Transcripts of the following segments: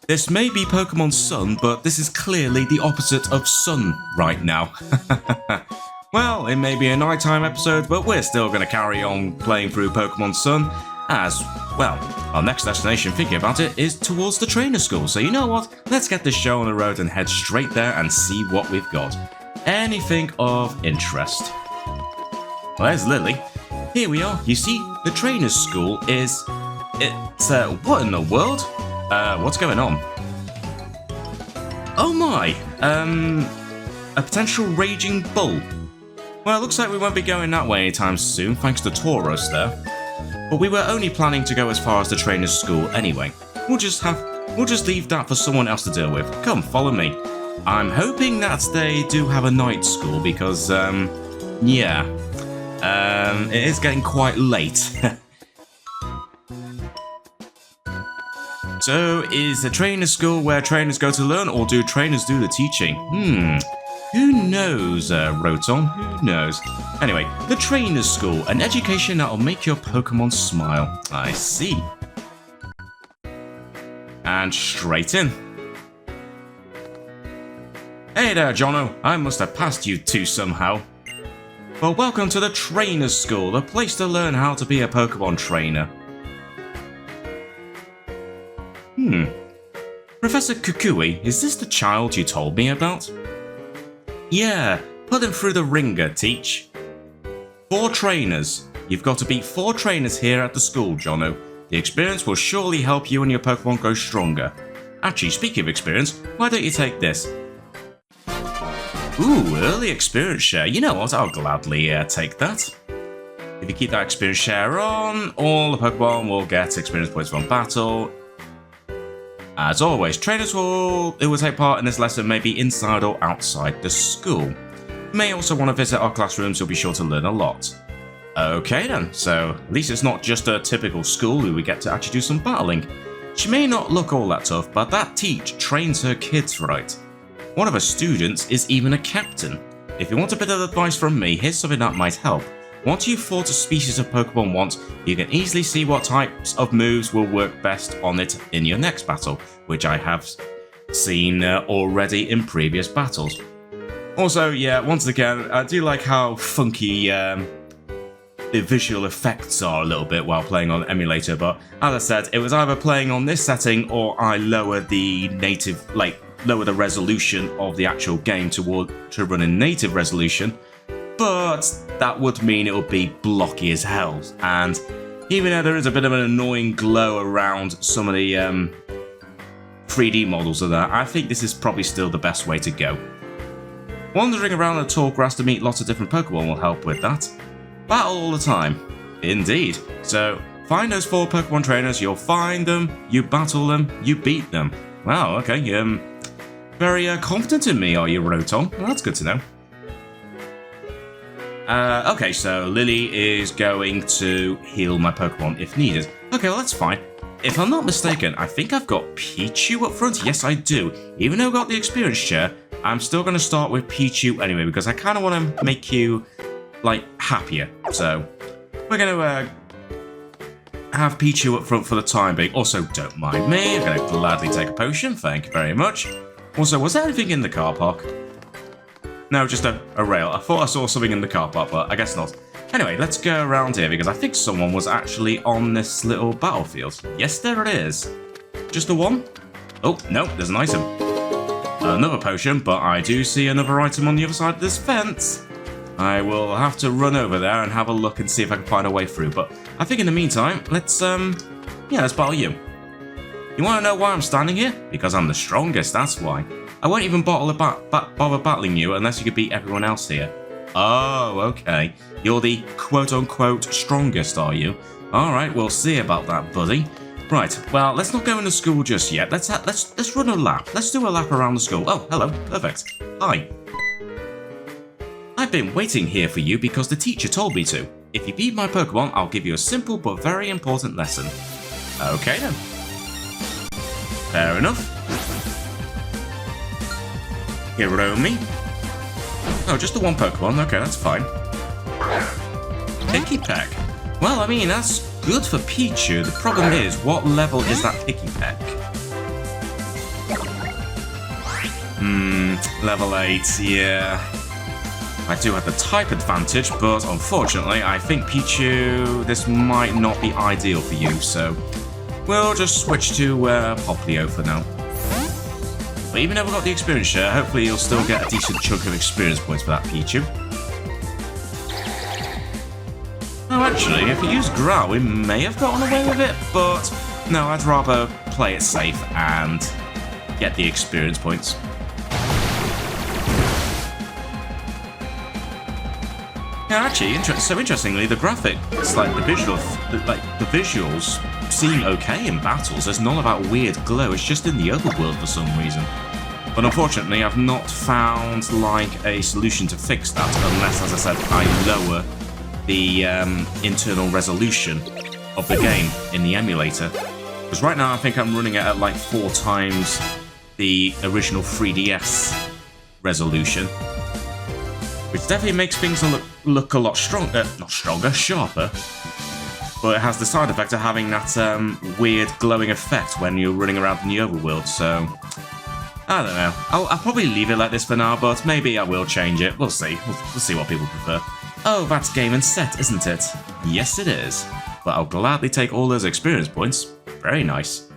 This may be Pokemon Sun, but this is clearly the opposite of Sun right now. Well, it may be a nighttime episode, but we're still going to carry on playing through Pokemon Sun, as, well, our next destination, thinking about it, is towards the trainer school. So you know what? Let's get this show on the road and head straight there and see what we've got. Anything of interest. Well, there's Lily. Here we are. You see, the trainer's school is... It's, what in the world? What's going on? Oh my! A potential raging bull. Well, it looks like we won't be going that way anytime soon, thanks to Tauros there. But we were only planning to go as far as the trainer's school anyway. We'll just leave that for someone else to deal with. Come, follow me. I'm hoping that they do have a night school because, yeah. It is getting quite late. So, is the trainer school where trainers go to learn, or do trainers do the teaching? Who knows, Rotom? Who knows? Anyway, the trainer's school, an education that'll make your Pokemon smile. I see. And straight in. Hey there, Jono. I must have passed you two somehow. Well, welcome to the trainer's school, the place to learn how to be a Pokemon trainer. Professor Kukui, is this the child you told me about? Yeah, put him through the ringer, Teach. 4 trainers. You've got to beat 4 trainers here at the school, Jono. The experience will surely help you and your Pokemon grow stronger. Actually, speaking of experience, why don't you take this? Ooh, early experience share. You know what, I'll gladly take that. If you keep that experience share on, all the Pokemon will get experience points from battle. As always, trainers who will take part in this lesson may be inside or outside the school. You may also want to visit our classrooms, you'll be sure to learn a lot. Okay then, so at least it's not just a typical school where we get to actually do some battling. She may not look all that tough, but that Teach trains her kids right. One of her students is even a captain. If you want a bit of advice from me, here's something that might help. Once you've fought a species of Pokemon once, you can easily see what types of moves will work best on it in your next battle, which I have seen already in previous battles. Also, yeah, once again, I do like how funky the visual effects are a little bit while playing on emulator, but as I said, it was either playing on this setting or I lower the lower the resolution of the actual game to run in native resolution. But that would mean it would be blocky as hell, and even though there is a bit of an annoying glow around some of the 3D models of that, I think this is probably still the best way to go. Wandering around the tall grass to meet lots of different Pokemon will help with that. Battle all the time. Indeed. So, find those 4 Pokemon trainers, you'll find them, you battle them, you beat them. Wow, okay, very confident in me, are you, Rotom? Well, that's good to know. Okay, so Lily is going to heal my Pokemon if needed. Okay, well that's fine. If I'm not mistaken, I think I've got Pichu up front. Yes, I do. Even though I've got the experience share, I'm still going to start with Pichu anyway, because I kind of want to make you, happier. So, we're going to have Pichu up front for the time being. Also, don't mind me. I'm going to gladly take a potion. Thank you very much. Also, was there anything in the car park? No, just a rail. I thought I saw something in the car park, but I guess not. Anyway, let's go around here because I think someone was actually on this little battlefield. Yes, there it is. Just the one? Oh, no, there's an item. Another potion, but I do see another item on the other side of this fence. I will have to run over there and have a look and see if I can find a way through. But I think in the meantime, let's battle you. You want to know why I'm standing here? Because I'm the strongest, that's why. I won't even bother battling you unless you could beat everyone else here. Oh, okay. You're the quote-unquote strongest, are you? Alright, we'll see about that, buddy. Right, well, let's not go into school just yet. Let's run a lap. Let's do a lap around the school. Oh, hello. Perfect. Hi. I've been waiting here for you because the teacher told me to. If you beat my Pokemon, I'll give you a simple but very important lesson. Okay then. Fair enough. Hiromi. Oh, just the one Pokemon. Okay, that's fine. Picky Peck. Well, I mean, that's good for Pichu. The problem is, what level is that Picky Peck? Level 8, yeah. I do have the type advantage, but unfortunately, I think Pichu, this might not be ideal for you, so we'll just switch to Poplio for now. But even though we've got the experience share, hopefully you'll still get a decent chunk of experience points for that Pichu. Oh, actually, if we use Growl, we may have gotten away with it, but no, I'd rather play it safe and get the experience points. Yeah, actually, so interestingly, the graphics, like the visuals, seem okay in battles. There's none of that weird glow. It's just in the overworld for some reason. But unfortunately, I've not found like a solution to fix that, unless, as I said, I lower the internal resolution of the game in the emulator. Because right now, I think I'm running it at like 4 times the original 3DS resolution. Which definitely makes things look a lot stronger, sharper. But it has the side effect of having that weird glowing effect when you're running around in the overworld, so I don't know. I'll probably leave it like this for now, but maybe I will change it. We'll see. We'll see what people prefer. Oh, that's game and set, isn't it? Yes, it is. But I'll gladly take all those experience points. Very nice.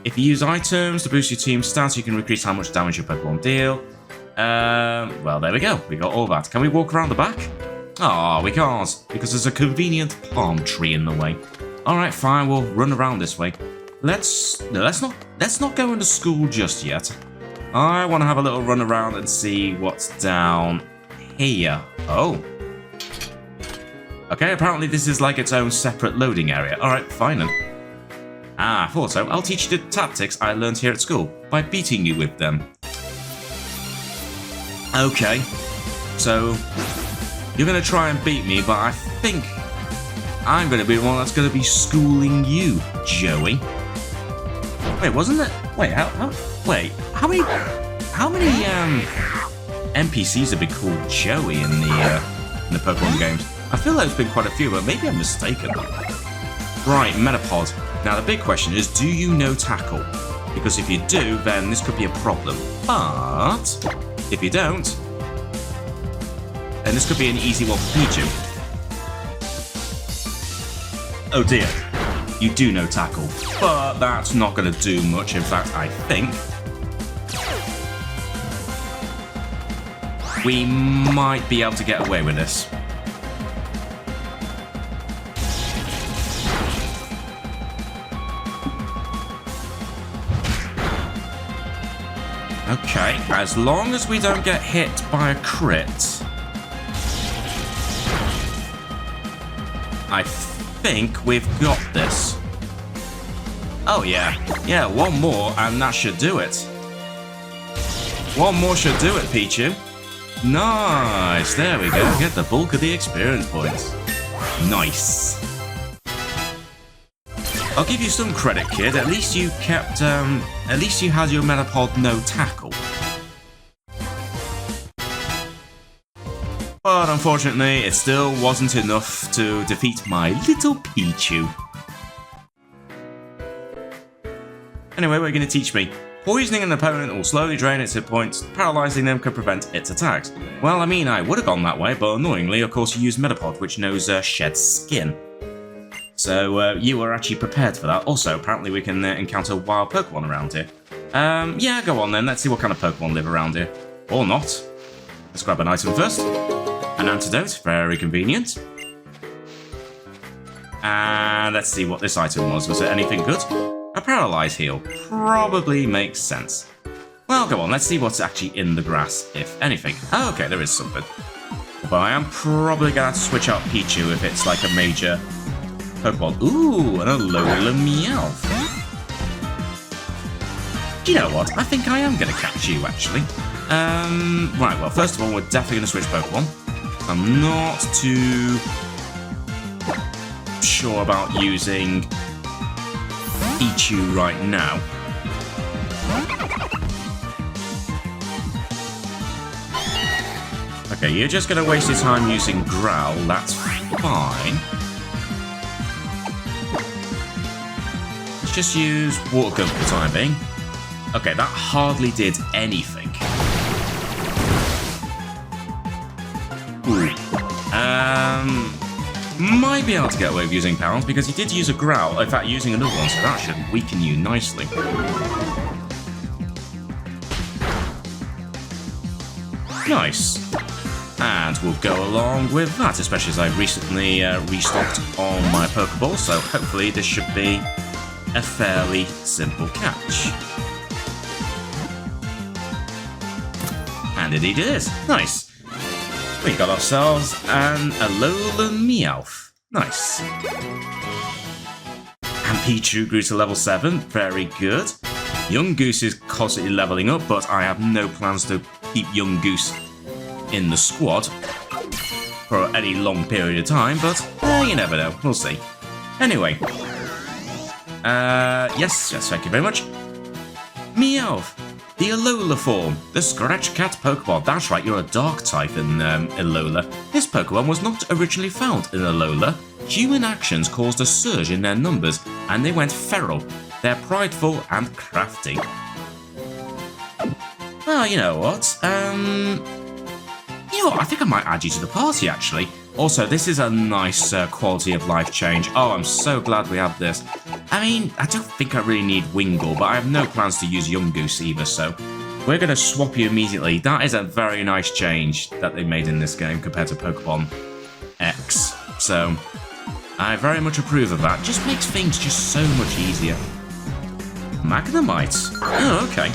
If you use items to boost your team's stats, you can increase how much damage your Pokemon deal. Well, there we go. We got all that. Can we walk around the back? Oh, we can't, because there's a convenient palm tree in the way. Alright, fine, we'll run around this way. Let's not go into school just yet. I want to have a little run around and see what's down here. Oh. Okay, apparently this is like its own separate loading area. Alright, fine then. Ah, I thought so. I'll teach you the tactics I learned here at school by beating you with them. Okay, so you're going to try and beat me, but I think I'm going to be the one that's going to be schooling you, Joey. Wait, wasn't it? Wait, how many NPCs have been called Joey in the Pokemon games? I feel like there's been quite a few, but maybe I'm mistaken. Right, Metapod. Now the big question is, do you know Tackle? Because if you do, then this could be a problem. But if you don't, then this could be an easy one for Pichu. Oh dear, you do know Tackle, but that's not going to do much. In fact, I think we might be able to get away with this. Okay, as long as we don't get hit by a crit, I think we've got this. Oh yeah, one more and that should do it. One more should do it, Pichu. Nice, there we go, get the bulk of the experience points. Nice. I'll give you some credit, kid. At least you kept, at least you had your Metapod no Tackle. But unfortunately, it still wasn't enough to defeat my little Pichu. Anyway, what are you going to teach me? Poisoning an opponent will slowly drain its hit points. Paralyzing them could prevent its attacks. Well, I mean, I would have gone that way, but annoyingly, of course, you used Metapod, which knows shed skin. So you were actually prepared for that. Also, apparently we can encounter wild Pokemon around here. Yeah, go on then. Let's see what kind of Pokemon live around here. Or not. Let's grab an item first. An antidote, very convenient. And let's see what this item was. Was it anything good? A Paralyze Heal. Probably makes sense. Well, go on. Let's see what's actually in the grass, if anything. Oh, okay, there is something. But I am probably going to switch out Pichu if it's like a major Pokemon. Ooh, an Alolan Meowth. Do you know what? I think I am going to catch you, actually. Right, well, first of all, we're definitely going to switch Pokemon. I'm not too sure about using Pichu right now. Okay, you're just going to waste your time using Growl. That's fine. Let's just use Water Gun for the time being. Okay, that hardly did anything. Ooh. Might be able to get away with using pounds because he did use a growl. In fact, using another one, so that should weaken you nicely. Nice. And we'll go along with that, especially as I recently restocked on my Pokeball, so hopefully this should be a fairly simple catch. And indeed it is. Nice. We got ourselves an Alolan Meowth. Nice. And Pichu grew to level 7. Very good. Young Goose is constantly leveling up, but I have no plans to keep Young Goose in the squad for any long period of time, but you never know. We'll see. Anyway. Yes, thank you very much. Meowth. The Alola form, the Scratch Cat Pokemon. That's right, you're a Dark type in Alola. This Pokemon was not originally found in Alola. Human actions caused a surge in their numbers, and they went feral. They're prideful and crafty. Well, you know what? I think I might add you to the party, actually. Also, this is a nice quality of life change. Oh, I'm so glad we have this. I mean, I don't think I really need Wingull, but I have no plans to use Young Goose either, so we're going to swap you immediately. That is a very nice change that they made in this game compared to Pokemon X. So, I very much approve of that. Just makes things just so much easier. Magnemite. Oh, okay.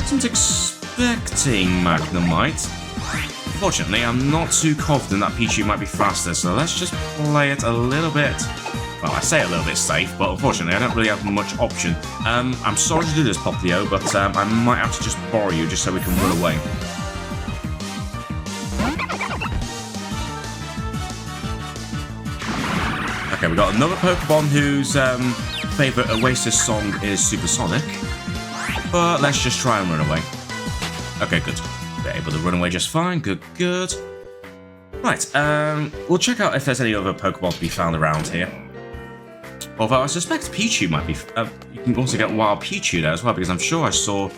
Wasn't expecting Magnemite. Unfortunately, I'm not too confident that Pichu might be faster, so let's just play it a little bit. Well, I say a little bit safe, but unfortunately, I don't really have much option. I'm sorry to do this, Poplio, but I might have to just borrow you just so we can run away. Okay, we got another Pokemon whose favourite Oasis song is Supersonic, but let's just try and run away. Okay, good. We're able to run away just fine. Good, good. Right, we'll check out if there's any other Pokemon to be found around here. Although I suspect Pichu might be... you can also get Wild Pichu there as well, because I'm sure I saw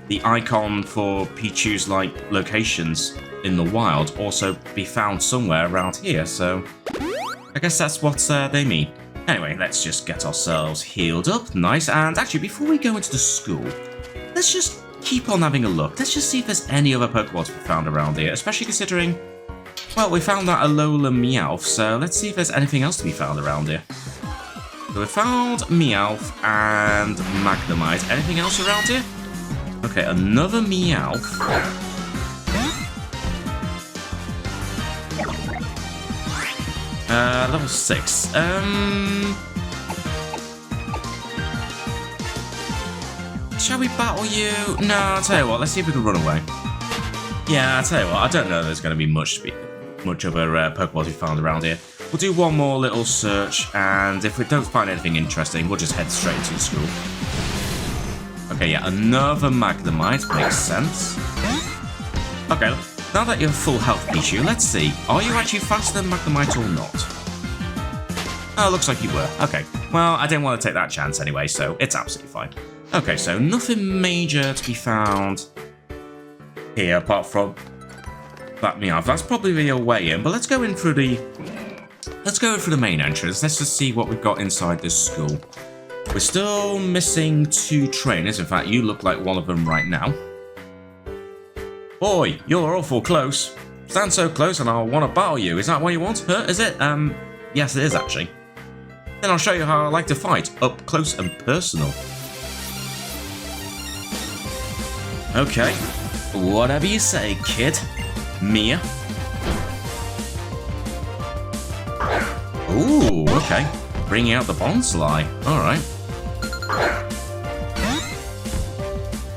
the icon for Pichu's, locations in the wild also be found somewhere around here, so I guess that's what they mean. Anyway, let's just get ourselves healed up. Nice, and actually, before we go into the school, let's just keep on having a look. Let's just see if there's any other Pokemon to be found around here, especially considering... Well, we found that Alola Meowth, so let's see if there's anything else to be found around here. So we found Meowth and Magnemite. Anything else around here? Okay, another Meowth. Level 6. Shall we battle you? No, I'll tell you what, let's see if we can run away. Yeah, I'll tell you what, I don't know there's going to be much of a Pokemon to be found around here. We'll do one more little search, and if we don't find anything interesting, we'll just head straight to the school. Okay, yeah, another Magnemite. Makes sense. Okay, now that you're full health, Pichu, let's see. Are you actually faster than Magnemite or not? Oh, looks like you were. Okay, well, I didn't want to take that chance anyway, so it's absolutely fine. Okay, so nothing major to be found here, apart from that Meowth. That's probably a way in, but let's go in through the main entrance. Let's just see what we've got inside this school. We're still missing 2 trainers. In fact, you look like one of them right now. Boy, you're awful close. Stand so close and I'll want to battle you. Is that what you want? Huh? Is it? Yes, it is actually. Then I'll show you how I like to fight, up close and personal. Okay, whatever you say, kid. Mia. Ooh, okay. Bringing out the Bonsly. Alright.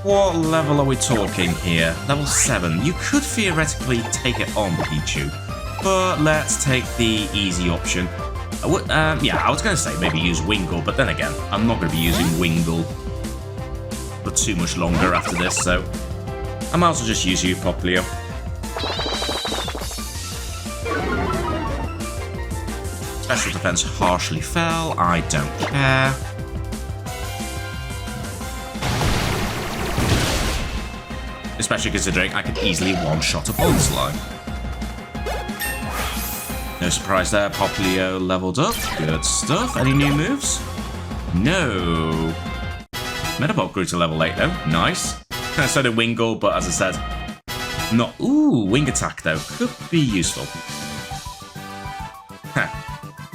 What level are we talking here? Level 7. You could theoretically take it on, Pichu. But let's take the easy option. Yeah, I was going to say maybe use Wingull, but then again, I'm not going to be using Wingull for too much longer after this, so I might as well just use you, Poplio. Special defense harshly fell. I don't care. Especially considering I could easily one-shot a Bonsly. No surprise there, Poplio leveled up. Good stuff. Any new moves? No. Metapod grew to level 8 though. Nice. So did Wingull, but as I said, not... Ooh, Wing Attack though. Could be useful.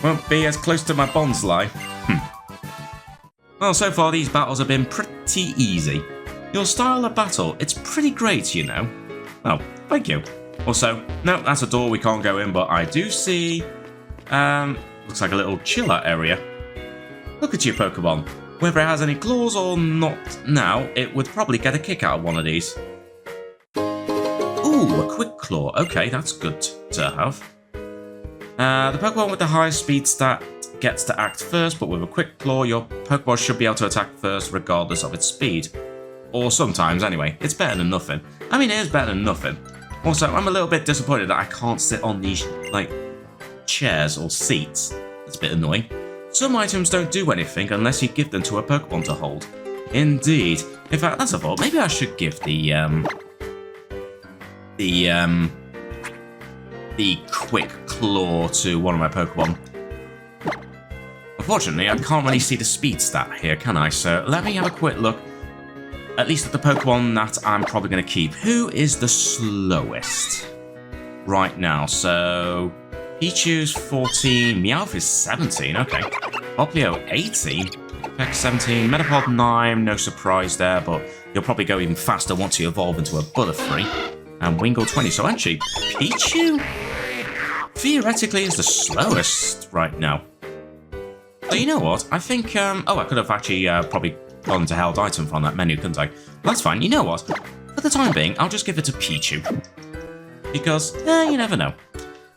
Won't be as close to my Bonsly. Well, so far these battles have been pretty easy. Your style of battle, it's pretty great, you know. Oh, thank you. Also, no, that's a door we can't go in, but I do see... looks like a little chill-out area. Look at your Pokemon. Whether it has any claws or not now, it would probably get a kick out of one of these. Ooh, a Quick Claw. Okay, that's good to have. The Pokemon with the highest speed stat gets to act first, but with a Quick Claw, your Pokemon should be able to attack first regardless of its speed. Or sometimes, anyway. It's better than nothing. I mean, it is better than nothing. Also, I'm a little bit disappointed that I can't sit on these, like, chairs or seats. It's a bit annoying. Some items don't do anything unless you give them to a Pokemon to hold. Indeed. In fact, that's a thought. Maybe I should give the Quick Claw to one of my Pokemon. Unfortunately, I can't really see the speed stat here, can I? So let me have a quick look, at least at the Pokemon that I'm probably going to keep. Who is the slowest right now? So Pichu's 14, Meowth is 17, okay. Poplio 18, Peck 17, Metapod 9, no surprise there, but you'll probably go even faster once you evolve into a Butterfree. And Wingull 20, so actually, Pichu theoretically is the slowest right now. So you know what, I think, I could have actually probably gone to held item from that menu, couldn't I? That's fine, you know what, for the time being, I'll just give it to Pichu. Because, you never know.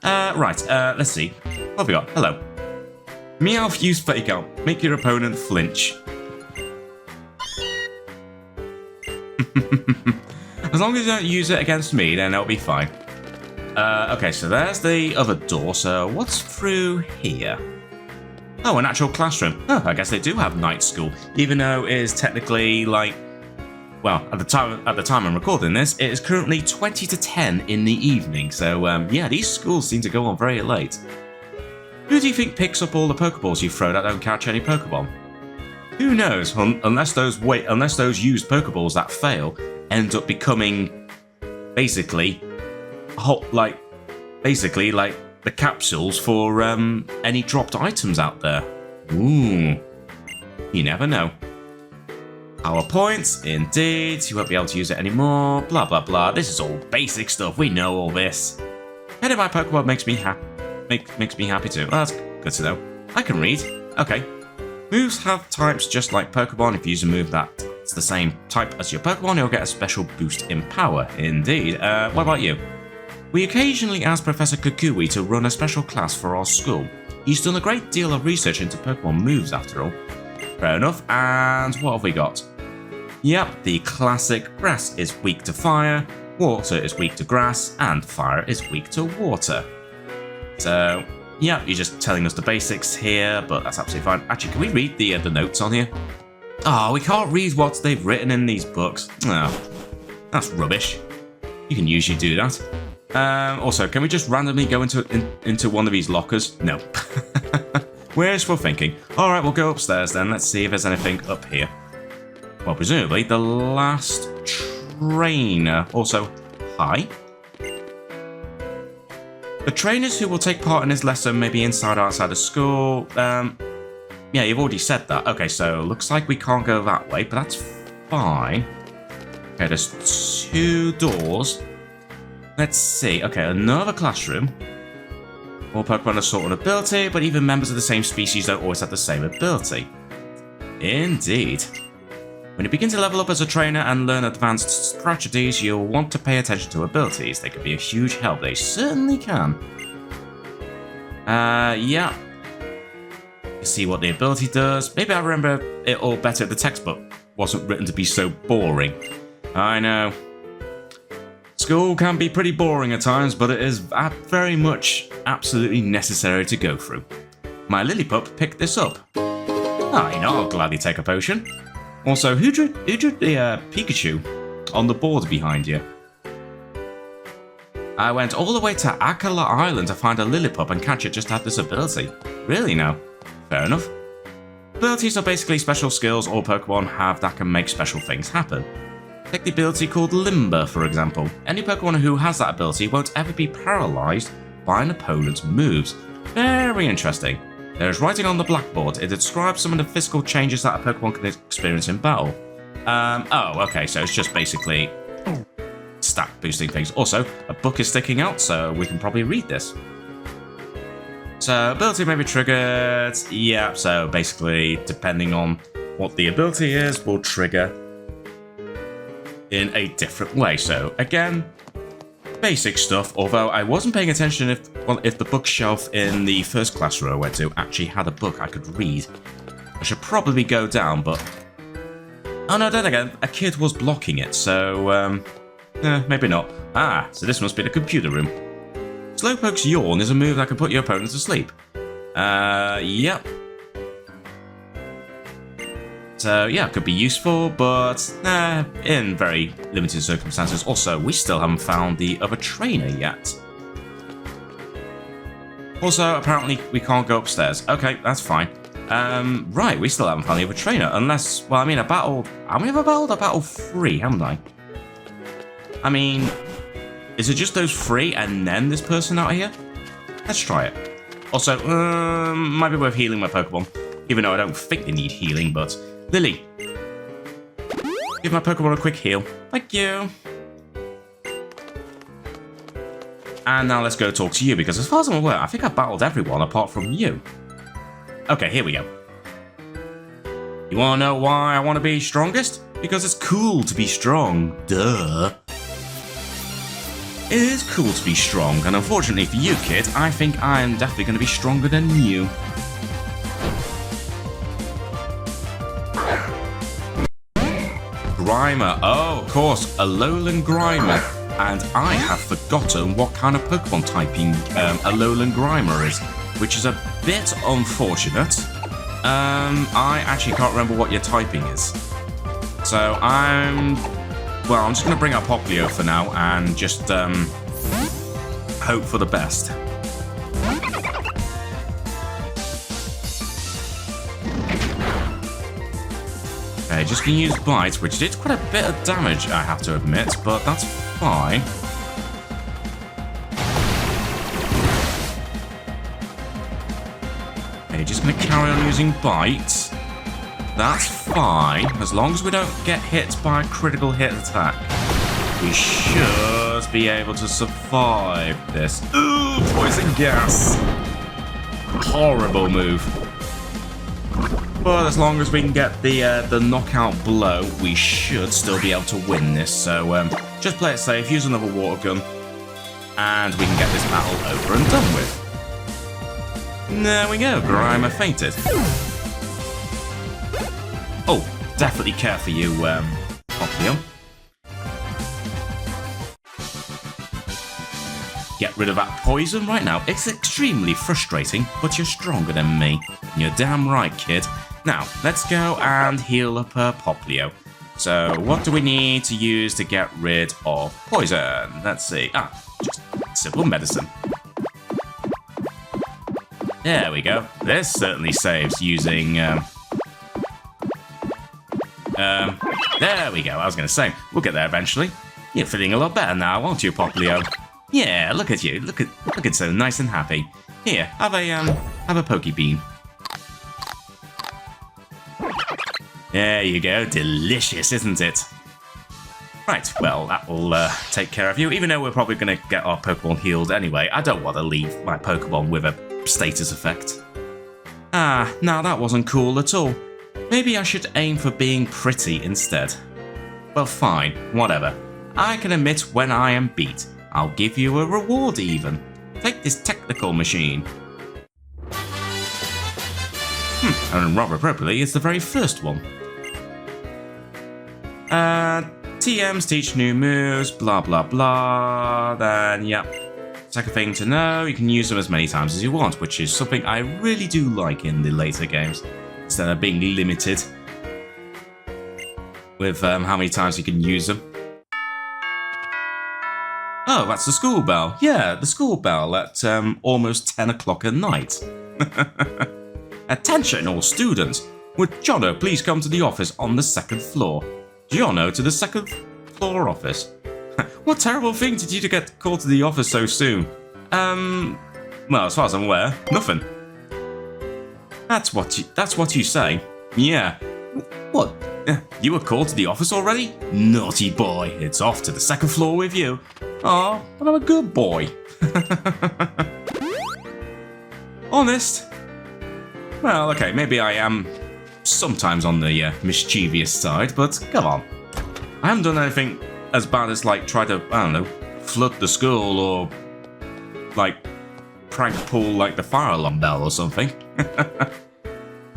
Right, let's see. What have we got? Hello. Meowth, use Fake Out. Make your opponent flinch. As long as you don't use it against me, then it'll be fine. Okay, so there's the other door. So what's through here? Oh, an actual classroom. Oh, I guess they do have night school, even though it is technically like, well, at the time I'm recording this, it is currently 20 to 10 in the evening. So yeah, these schools seem to go on very late. Who do you think picks up all the Pokeballs you throw that don't catch any Pokemon? Who knows? Unless those used Pokeballs that fail end up becoming basically the capsules for any dropped items out there. Ooh, you never know. Power points, indeed. You won't be able to use it anymore. Blah blah blah. This is all basic stuff. We know all this. Head of my Pokemon makes me happy. Makes me happy too. Well, that's good to know. I can read. Okay. Moves have types just like Pokemon. If you use a move that's the same type as your Pokemon, you'll get a special boost in power. Indeed. What about you? We occasionally ask Professor Kukui to run a special class for our school. He's done a great deal of research into Pokemon moves after all. Fair enough. And what have we got? Yep, the classic grass is weak to fire, water is weak to grass, and fire is weak to water. So, yeah, you're just telling us the basics here, but that's absolutely fine. Actually, can we read the notes on here? Oh, we can't read what they've written in these books. Oh, that's rubbish. You can usually do that. Also, can we just randomly go into one of these lockers? No. Wishful thinking. Alright, we'll go upstairs then. Let's see if there's anything up here. Well, presumably the last trainer. Also, hi. The trainers who will take part in this lesson may be inside or outside of school. Yeah, you've already said that. Okay, so looks like we can't go that way, but that's fine. Okay, there's 2 doors. Let's see. Okay, another classroom. All Pokemon are sort of ability, but even members of the same species don't always have the same ability. Indeed. When you begin to level up as a trainer and learn advanced strategies, you'll want to pay attention to abilities. They can be a huge help. They certainly can. Yeah. You see what the ability does. Maybe I remember it all better. The textbook wasn't written to be so boring. I know. School can be pretty boring at times, but it is very much absolutely necessary to go through. My Lillipup picked this up. Oh, you know, I'll gladly take a potion. Also, who drew the Pikachu? on the board behind you. I went all the way to Akala Island to find a Lillipup and catch it just to have this ability. Really now? Fair enough. Abilities are basically special skills all Pokemon have that can make special things happen. Take the ability called Limber, for example. Any Pokemon who has that ability won't ever be paralyzed by an opponent's moves. Very interesting. There is writing on the blackboard. It describes some of the physical changes that a Pokemon can experience in battle. Oh, okay, so it's just basically stat boosting things. Also, a book is sticking out, so we can probably read this. So, ability may be triggered. Yeah, so basically, depending on what the ability is, will trigger in a different way. So, again, basic stuff, although I wasn't paying attention if the bookshelf in the first classroom I went to actually had a book I could read. I should probably go down, but... Oh no, then again, a kid was blocking it, so, maybe not. Ah, so this must be the computer room. Slowpoke's Yawn is a move that can put your opponent to sleep. Yep. So, yeah, it could be useful, but in very limited circumstances. Also, we still haven't found the other trainer yet. Also, apparently, we can't go upstairs. Okay, that's fine. Right, we still haven't found the other trainer, unless, well, I mean, I battled... How many have I battled? I battled 3, haven't I? I mean, is it just those 3 and then this person out here? Let's try it. Also, might be worth healing my Pokemon, even though I don't think they need healing, but... Lily, give my Pokemon a quick heal. Thank you. And now let's go talk to you, because as far as I'm aware, I think I battled everyone apart from you. Okay, here we go. You wanna know why I wanna be strongest? Because it's cool to be strong. Duh. It is cool to be strong, and unfortunately for you, kid, I think I am definitely gonna be stronger than you. Grimer. Oh, of course, Alolan Grimer. And I have forgotten what kind of Pokemon typing Alolan Grimer is, which is a bit unfortunate. I actually can't remember what your typing is. So I'm just going to bring up Popplio for now and just hope for the best. Okay, just going to use Bite, which did quite a bit of damage, I have to admit, but that's fine. Okay, just going to carry on using Bite. That's fine, as long as we don't get hit by a critical hit attack. We should be able to survive this. Ooh, poison gas! Horrible move. But as long as we can get the knockout blow, we should still be able to win this. So just play it safe, use another water gun, and we can get this battle over and done with. There we go, Grimer fainted. Oh, definitely care for you, Popplio. Get rid of that poison right now. It's extremely frustrating, but you're stronger than me. You're damn right, kid. Now, let's go and heal up Popplio. So, what do we need to use to get rid of poison? Let's see. Just simple medicine. There we go. This certainly saves using... there we go. I was going to say, we'll get there eventually. You're feeling a lot better now, aren't you, Popplio? Yeah, look at you. Looking so nice and happy. Here, have a Pokebean. There you go. Delicious, isn't it? Right, well, that will take care of you. Even though we're probably going to get our Pokemon healed anyway, I don't want to leave my Pokemon with a status effect. Now that wasn't cool at all. Maybe I should aim for being pretty instead. Well, fine, whatever. I can admit when I am beat. I'll give you a reward even. Take this technical machine. And rather appropriately, it's the very first one. TMs teach new moves, blah blah blah. Then, yep. Second thing to know, you can use them as many times as you want, which is something I really do like in the later games. Instead of being limited with how many times you can use them. Oh, that's the school bell. Yeah, the school bell at almost 10 o'clock at night. Attention all students. Would Jono please come to the office on the 2nd floor? Jono to the 2nd floor office. What terrible thing did you to get called to the office so soon? Well, as far as I'm aware, nothing. That's what you say. Yeah. What? You were called to the office already? Naughty boy. It's off to the 2nd floor with you. Oh, but I'm a good boy. Honest? Well, okay, maybe I am sometimes on the mischievous side, but come on. I haven't done anything as bad as, like, try to, I don't know, flood the school or, like, prank pull, like, the fire alarm bell or something.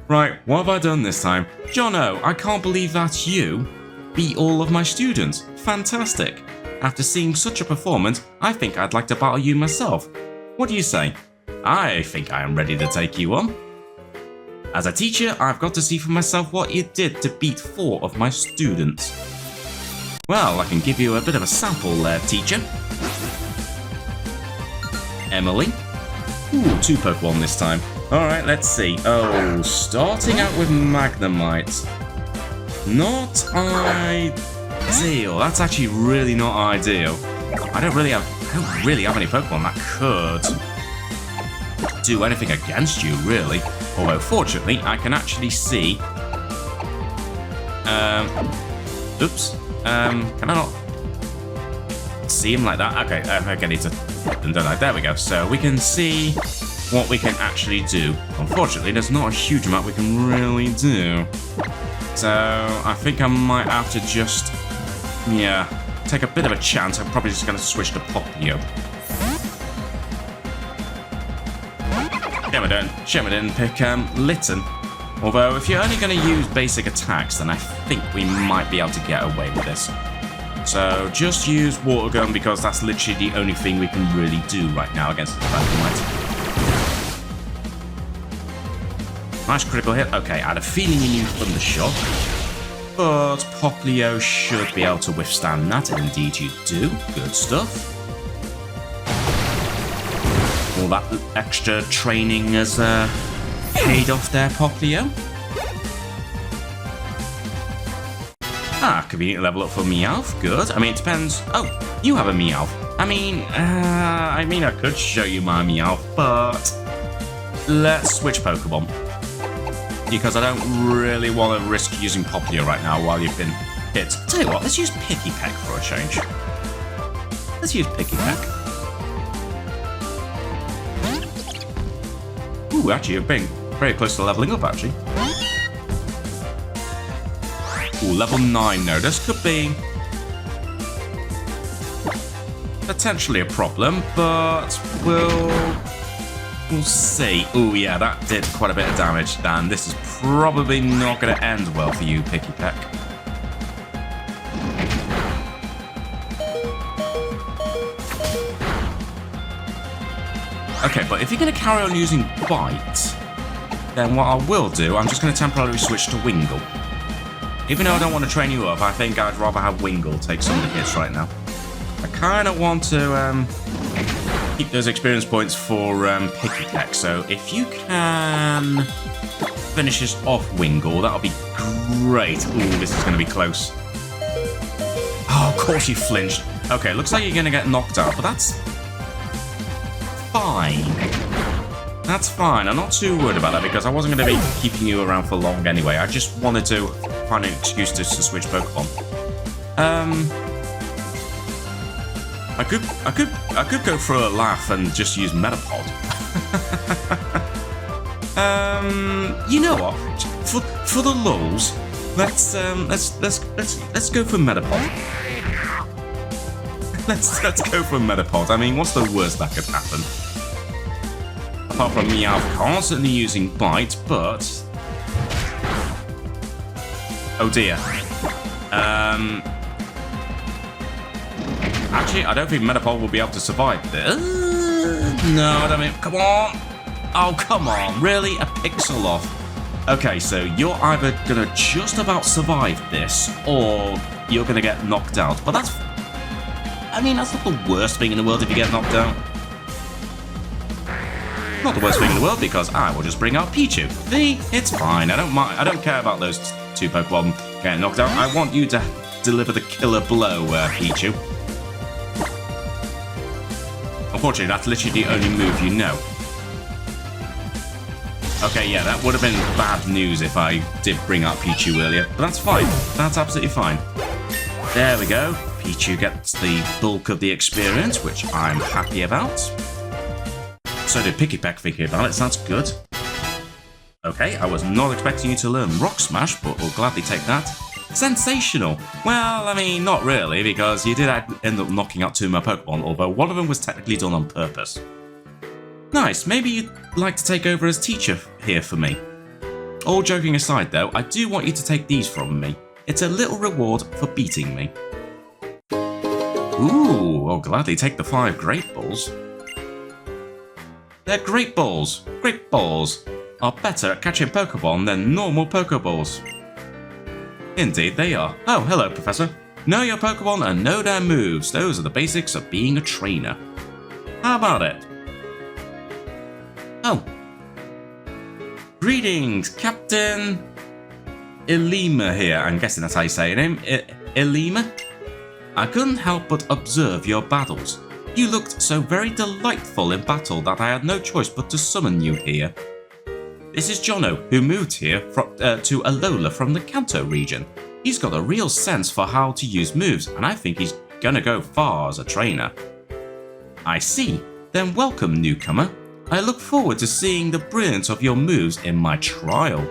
Right, what have I done this time? Jono, I can't believe that you beat all of my students. Fantastic. After seeing such a performance, I think I'd like to battle you myself. What do you say? I think I am ready to take you on. As a teacher, I've got to see for myself what you did to beat 4 of my students. Well, I can give you a bit of a sample there, teacher. Emily. Ooh, 2 Pokemon this time. Alright, let's see. Oh, starting out with Magnemite. Not ideal. That's actually really not ideal. I don't really have any Pokemon that could do anything against you, really. Although, fortunately, I can actually see... Oops. Can I not see him like that? Okay, I need to... There we go. So we can see what we can actually do. Unfortunately, there's not a huge amount we can really do. So I think I might have to just... Yeah, take a bit of a chance. I'm probably just going to switch to Popplio. Shame I didn't pick Litten. Although, if you're only going to use basic attacks, then I think we might be able to get away with this. So, just use Water Gun because that's literally the only thing we can really do right now against the Magnemite. Nice critical hit. Okay, I had a feeling you knew Thundershock. But Popplio should be able to withstand that, and indeed you do. Good stuff. All that extra training has paid off there, Popplio. Ah, convenient level up for Meowth. Good. I mean, it depends. Oh, you have a Meowth. I mean, I could show you my Meowth, but let's switch Pokemon. Because I don't really want to risk using Popplio right now while you've been hit. Tell you what, let's use Pikipek for a change. Let's use Pikipek. Ooh, actually, you're being very close to leveling up, actually. Ooh, level 9 now. This could be potentially a problem, but we'll see. Ooh, yeah, that did quite a bit of damage, Dan. This is probably not going to end well for you, Pikipek. Okay, but if you're going to carry on using Bite, then what I will do, I'm just going to temporarily switch to Wingull. Even though I don't want to train you up, I think I'd rather have Wingull take some of the hits right now. I kind of want to keep those experience points for Pikipek, so if you can finish us off Wingull, that'll be great. Ooh, this is going to be close. Oh, of course you flinched. Okay, looks like you're going to get knocked out, but that's fine. That's fine. I'm not too worried about that because I wasn't going to be keeping you around for long anyway. I just wanted to find an excuse to switch Pokemon. I could go for a laugh and just use Metapod. You know what? For the lulz, let's go for Metapod. Let's go for Metapod. I mean, what's the worst that could happen? Apart from Meowth constantly using Bite, but... Oh dear. Actually, I don't think Metapod will be able to survive this. No, I don't mean... Come on! Oh, come on. Really? A pixel off. Okay, so you're either going to just about survive this, or you're going to get knocked out. But that's... I mean, that's not the worst thing in the world if you get knocked out. Not the worst thing in the world because I will just bring out Pichu. See, it's fine. I don't mind. I don't care about those two Pokemon getting knocked out. I want you to deliver the killer blow, Pichu. Unfortunately, that's literally the only move you know. Okay, yeah, that would have been bad news if I did bring up Pichu earlier, but that's fine. That's absolutely fine. There we go. Pichu gets the bulk of the experience, which I'm happy about. So did Pikipek thinking about it, so that's good. Okay, I was not expecting you to learn Rock Smash, but we'll gladly take that. Sensational! Well, I mean, not really, because you did end up knocking out two of my Pokemon, although one of them was technically done on purpose. Nice, maybe you'd like to take over as teacher here for me. All joking aside though, I do want you to take these from me. It's a little reward for beating me. Ooh, I'll gladly take the 5 Great Balls. They're Great Balls. Great Balls are better at catching Pokemon than normal Pokeballs. Indeed they are. Oh, hello Professor. Know your Pokemon and know their moves. Those are the basics of being a trainer. How about it? Oh. Greetings, Captain Ilima here. I'm guessing that's how you say your name. Ilima? I couldn't help but observe your battles. You looked so very delightful in battle that I had no choice but to summon you here. This is Jono, who moved here to Alola from the Kanto region. He's got a real sense for how to use moves, and I think he's gonna go far as a trainer. I see. Then welcome, newcomer. I look forward to seeing the brilliance of your moves in my trial.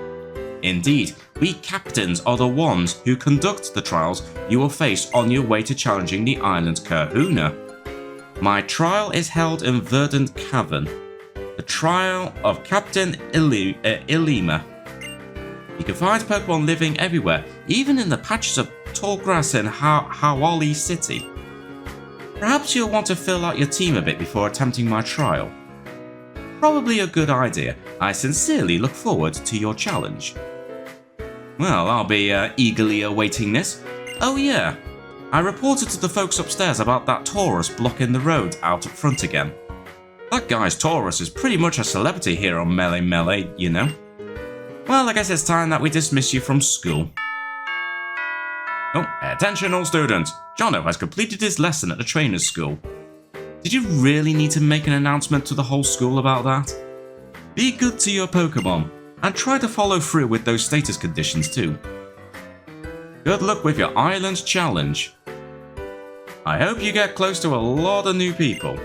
Indeed, we captains are the ones who conduct the trials you will face on your way to challenging the island Kahuna. My trial is held in Verdant Cavern. The trial of Captain Ilima. You can find Pokemon living everywhere, even in the patches of tall grass in Hau'oli City. Perhaps you'll want to fill out your team a bit before attempting my trial. Probably a good idea. I sincerely look forward to your challenge. Well, I'll be eagerly awaiting this. Oh yeah, I reported to the folks upstairs about that Taurus blocking the road out up front again. That guy's Taurus is pretty much a celebrity here on Melee, you know. Well, I guess it's time that we dismiss you from school. Oh, attention all students! Jono has completed his lesson at the trainer's school. Did you really need to make an announcement to the whole school about that? Be good to your Pokemon, and try to follow through with those status conditions too. Good luck with your island challenge. I hope you get close to a lot of new people.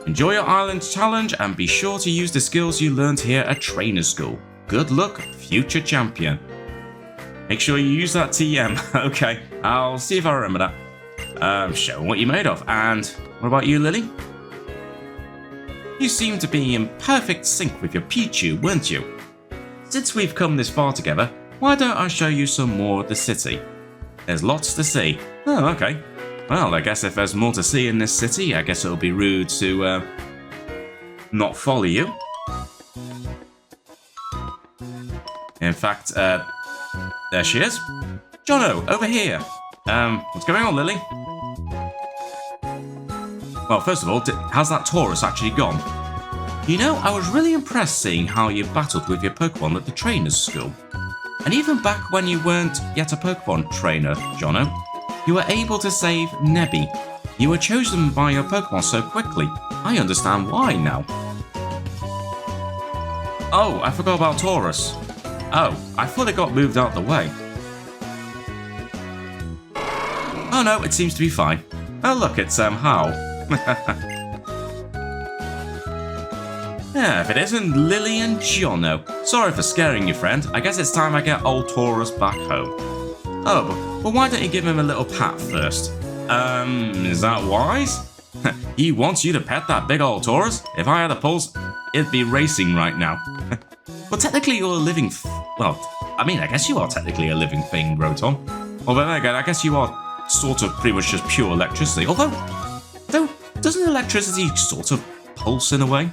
Enjoy your island challenge and be sure to use the skills you learned here at Trainer School. Good luck, future champion. Make sure you use that TM. Okay, I'll see if I remember that. Show what you're made of. And what about you, Lily? You seem to be in perfect sync with your Pichu, weren't you? Since we've come this far together, why don't I show you some more of the city? There's lots to see. Oh, okay. Well, I guess if there's more to see in this city, I guess it'll be rude to, not follow you. In fact, there she is. Jono, over here. What's going on, Lily? Well, first of all, has that Taurus actually gone? You know, I was really impressed seeing how you battled with your Pokemon at the trainer's school. And even back when you weren't yet a Pokemon trainer, Jono, you were able to save Nebby. You were chosen by your Pokemon so quickly. I understand why now. Oh, I forgot about Taurus. Oh, I thought it got moved out the way. Oh no, it seems to be fine. Oh look, it's Hau. Yeah, if it isn't Lily and Jono. Sorry for scaring you, friend. I guess it's time I get old Taurus back home. Oh, but why don't you give him a little pat first? Is that wise? He wants you to pet that big old Taurus? If I had a pulse, it'd be racing right now. But technically you're a living well, I mean, I guess you are technically a living thing, Rotom. Although, then again, I guess you are sort of pretty much just pure electricity. Although, doesn't electricity sort of pulse in a way?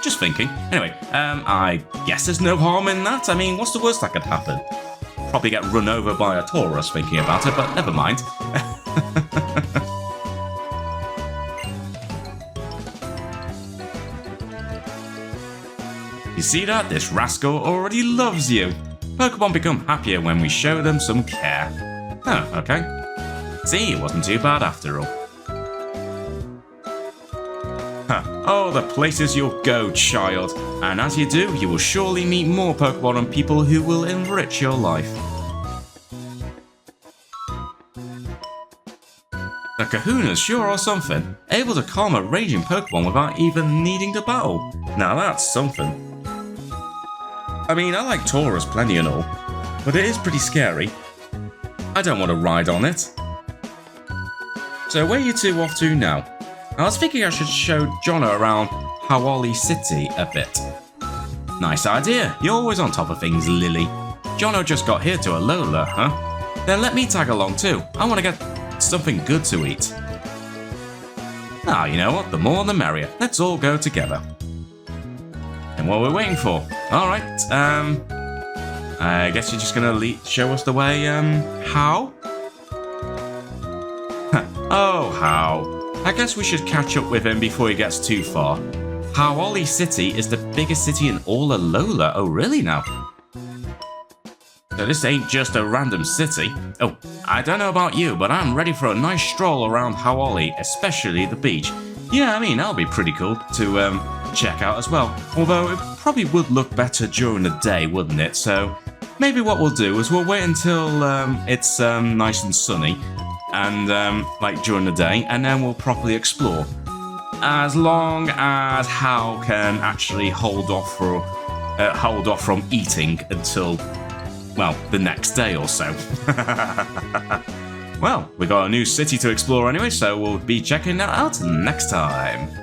Just thinking. Anyway, I guess there's no harm in that. I mean, what's the worst that could happen? probably get run over by a Taurus thinking about it, but never mind. You see that? This rascal already loves you. Pokemon become happier when we show them some care. Oh, okay. See, it wasn't too bad after all. Huh. Oh, the places you'll go, child. And as you do, you will surely meet more Pokemon and people who will enrich your life. The Kahunas sure are something. Able to calm a raging Pokemon without even needing to battle. Now that's something. I mean, I like Taurus plenty and all, but it is pretty scary. I don't want to ride on it. So where are you two off to now? I was thinking I should show Jono around Hau'oli City a bit. Nice idea. You're always on top of things, Lily. Jono just got here to Alolan, huh? Then let me tag along too. I want to get something good to eat. Ah, you know what? The more the merrier. Let's all go together. And what we're waiting for. Alright, I guess you're just gonna show us the way, how? Oh, how? I guess we should catch up with him before he gets too far. Hau'oli City is the biggest city in all Alola. Oh, really now? So this ain't just a random city. Oh, I don't know about you, but I'm ready for a nice stroll around Hau'oli, especially the beach. Yeah, I mean, that'll be pretty cool to, check out as well. Although it probably would look better during the day, wouldn't it? So maybe what we'll do is we'll wait until it's nice and sunny and like during the day, and then we'll properly explore. As long as Hal can actually hold off from eating until, well, the next day or so. Well, we got a new city to explore anyway, so we'll be checking that out next time.